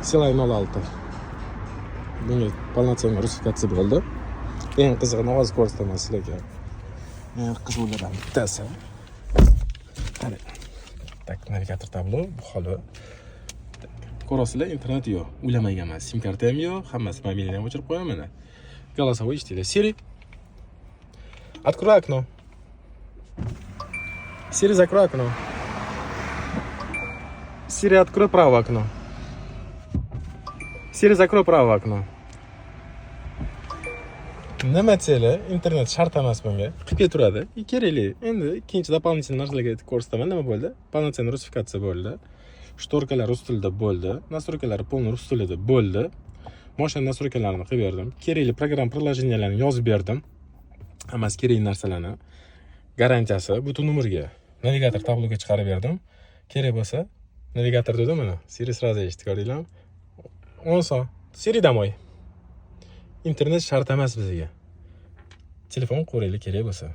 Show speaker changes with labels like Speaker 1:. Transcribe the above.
Speaker 1: Silay 06. Bunga полноценный rusifikatsiya bo'ldi. Eng qizig'i ovoz ko'rsataman sizlarga. Eng qiziqlardan bittasi. Qarang. Tak, navigator tablo, bu holi. Ko'rasizlar, internet yo'q. O'ylamayapman. SIM karta ham yo'q, hammasi mobilni ham o'chirib qo'yaman mana. Голосовой eshitinglar. Siri. Открой окно. Siri, закрой окно. Siri, открой правое окно. Siri, закрой правое окно. Nima tele, internet shart emas bunga. Qilib turadi. Kerakli. Endi ikkinchi doполнительный narsalarga ko'rsataman. Nima bo'ldi? Полноценный rusifikatsiya bo'ldi. Shtorkalar rus tilida bo'ldi. Настройкалari полный rus tilida bo'ldi. Mashina настройкalarini qilib berdim. Kerakli program приложенияларni yozib berdim. Hammasi kerakli narsalarni. Garantiyasi butun umrga. Navigator tabloga chiqarib berdim. Kerak bo'lsa, navigator dedim mana. Siri сразу eshitdi, ko'rdinglarmi? 10 so'm. Siri домой. Internet shart emas bizga. Telefon qo'raylik kerak bo'lsa.